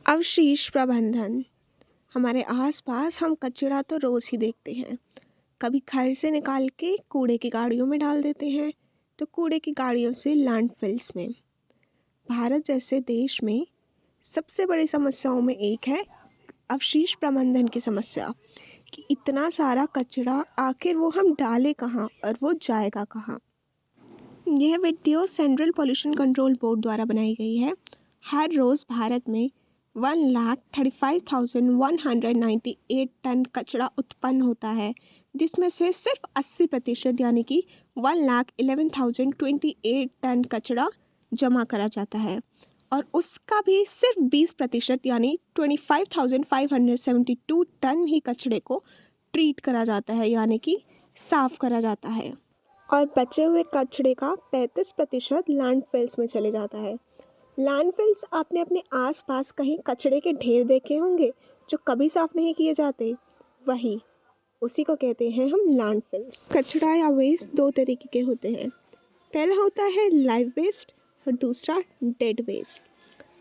अवशेष प्रबंधन। हमारे आसपास हम कचरा तो रोज़ ही देखते हैं। कभी घर से निकाल के कूड़े की गाड़ियों में डाल देते हैं, तो कूड़े की गाड़ियों से लैंडफिल्स में। भारत जैसे देश में सबसे बड़ी समस्याओं में एक है अवशेष प्रबंधन की समस्या, कि इतना सारा कचरा आखिर वो हम डालें कहाँ और वो जाएगा कहाँ। यह video central pollution control board द्वारा बनाई गई है। हर रोज़ भारत में 1,35,198 टन कचरा उत्पन्न होता है, जिसमें से सिर्फ 80% यानी कि 1,11,028 टन कचरा जमा करा जाता है और उसका भी सिर्फ 20% यानी 25,572 टन ही कचरे को ट्रीट करा जाता है, यानी कि साफ करा जाता है और बचे हुए कचरे का 35% लैंडफिल्स में चले जाता है। लैंडफिल्स आपने अपने आसपास कहीं कचरे के ढेर देखे होंगे जो कभी साफ नहीं किए जाते, उसी को कहते हैं हम लैंडफिल्स। कचरा या वेस्ट दो तरीके के होते हैं। पहला होता है लाइव वेस्ट और दूसरा डेड वेस्ट।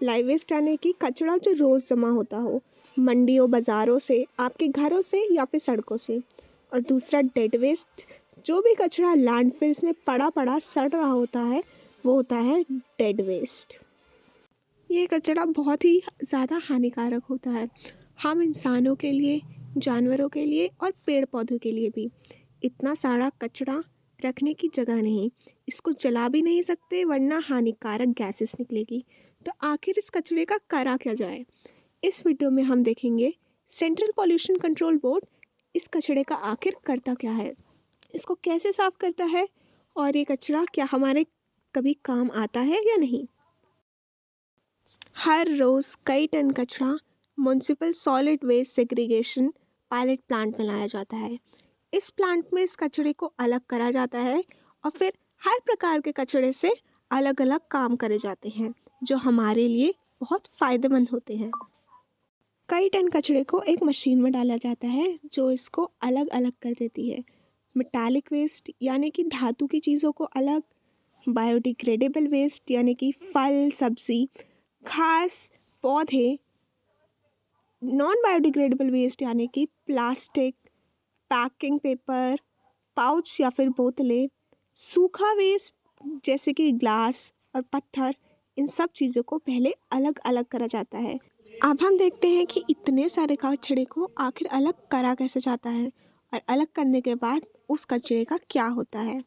लाइव वेस्ट यानी कि कचरा जो रोज़ जमा होता हो मंडियों, बाज़ारों से, आपके घरों से या फिर सड़कों से, और दूसरा डेड वेस्ट, जो भी कचरा लैंडफिल्स में पड़ा पड़ा सड़ रहा होता है वो होता है डेड वेस्ट। ये कचरा बहुत ही ज़्यादा हानिकारक होता है हम इंसानों के लिए, जानवरों के लिए और पेड़ पौधों के लिए भी। इतना सारा कचरा रखने की जगह नहीं, इसको जला भी नहीं सकते वरना हानिकारक गैसेस निकलेगी। तो आखिर इस कचरे का करा क्या जाए, इस वीडियो में हम देखेंगे सेंट्रल पॉल्यूशन कंट्रोल बोर्ड इस कचरे का आखिर करता क्या है, इसको कैसे साफ करता है और ये कचरा क्या हमारे कभी काम आता है या नहीं। हर रोज़ कई टन कचरा municipal solid waste segregation pilot plant में लाया जाता है। इस प्लांट में इस कचरे को अलग करा जाता है और फिर हर प्रकार के कचरे से अलग अलग काम करे जाते हैं जो हमारे लिए बहुत फ़ायदेमंद होते हैं। कई टन कचरे को एक मशीन में डाला जाता है जो इसको अलग अलग कर देती है। मेटालिक वेस्ट यानी कि धातु की चीज़ों को अलग, बायोडिग्रेडेबल वेस्ट यानी कि फल, सब्ज़ी, घास, पौधे, नॉन बायोडिग्रेडेबल वेस्ट यानी कि प्लास्टिक, पैकिंग पेपर, पाउच या फिर बोतलें, सूखा वेस्ट जैसे कि ग्लास और पत्थर, इन सब चीज़ों को पहले अलग अलग करा जाता है। अब हम देखते हैं कि इतने सारे कचरे को आखिर अलग करा कैसे जाता है और अलग करने के बाद उस कचरे का क्या होता है।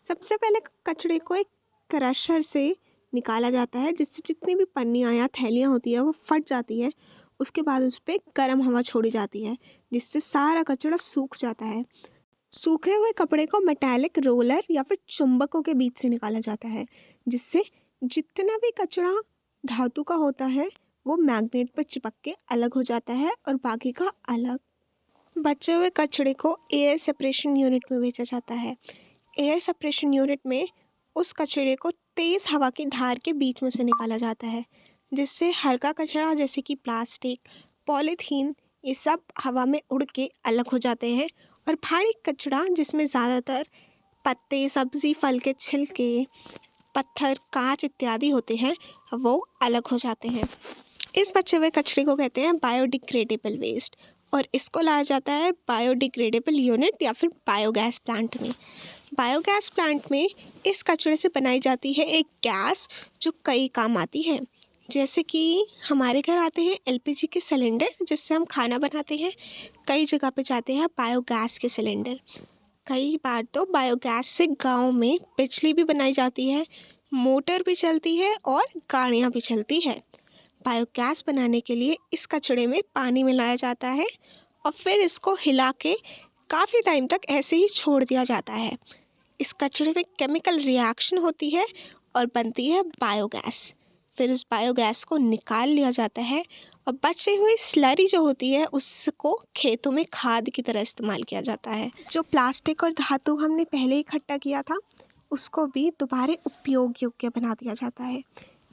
सबसे पहले कचरे को एक क्रशर से निकाला जाता है, जिससे जितनी भी पन्नियाँ या थैलियाँ होती है वो फट जाती है। उसके बाद उस पर गर्म हवा छोड़ी जाती है जिससे सारा कचरा सूख जाता है। सूखे हुए कपड़े को मेटालिक रोलर या फिर चुंबकों के बीच से निकाला जाता है, जिससे जितना भी कचरा धातु का होता है वो मैग्नेट पर चिपक के अलग हो जाता है और बाकी का अलग। बचे हुए कचरे को एयर सेपरेशन यूनिट में भेजा जाता है। एयर सेपरेशन यूनिट में उस कचरे को तेज़ हवा की धार के बीच में से निकाला जाता है, जिससे हल्का कचरा जैसे कि प्लास्टिक, पॉलीथीन, ये सब हवा में उड़ के अलग हो जाते हैं और भारी कचरा जिसमें ज़्यादातर पत्ते, सब्ज़ी, फल के छिलके, पत्थर, कांच इत्यादि होते हैं वो अलग हो जाते हैं। इस बचे हुए कचरे को कहते हैं बायोडिग्रेडेबल वेस्ट और इसको लाया जाता है बायोडिग्रेडेबल यूनिट या फिर बायोगैस प्लांट में। बायोगैस प्लांट में इस कचरे से बनाई जाती है एक गैस जो कई काम आती है, जैसे कि हमारे घर आते हैं एलपीजी के सिलेंडर जिससे हम खाना बनाते हैं, कई जगह पे जाते हैं बायोगैस के सिलेंडर। कई बार तो बायोगैस से गांव में बिजली भी बनाई जाती है, मोटर भी चलती है और गाड़ियाँ भी चलती है। बायोगैस बनाने के लिए इस कचरे में पानी मिलाया जाता है और फिर इसको हिला के काफ़ी टाइम तक ऐसे ही छोड़ दिया जाता है। इस कचरे में केमिकल रिएक्शन होती है और बनती है बायोगैस। फिर उस बायोगैस को निकाल लिया जाता है और बची हुई स्लरी जो होती है उसको खेतों में खाद की तरह इस्तेमाल किया जाता है। जो प्लास्टिक और धातु हमने पहले इकट्ठा किया था उसको भी दोबारा उपयोग योग्य बना दिया जाता है।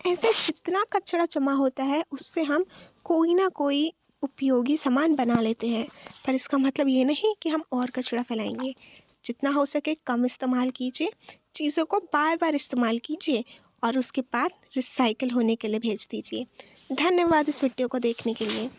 ऐसे जितना कचरा जमा होता है उससे हम कोई ना कोई उपयोगी सामान बना लेते हैं, पर इसका मतलब ये नहीं कि हम और कचरा फैलाएंगे। जितना हो सके कम इस्तेमाल कीजिए, चीज़ों को बार बार इस्तेमाल कीजिए और उसके बाद रिसाइकिल होने के लिए भेज दीजिए। धन्यवाद इस वीडियो को देखने के लिए।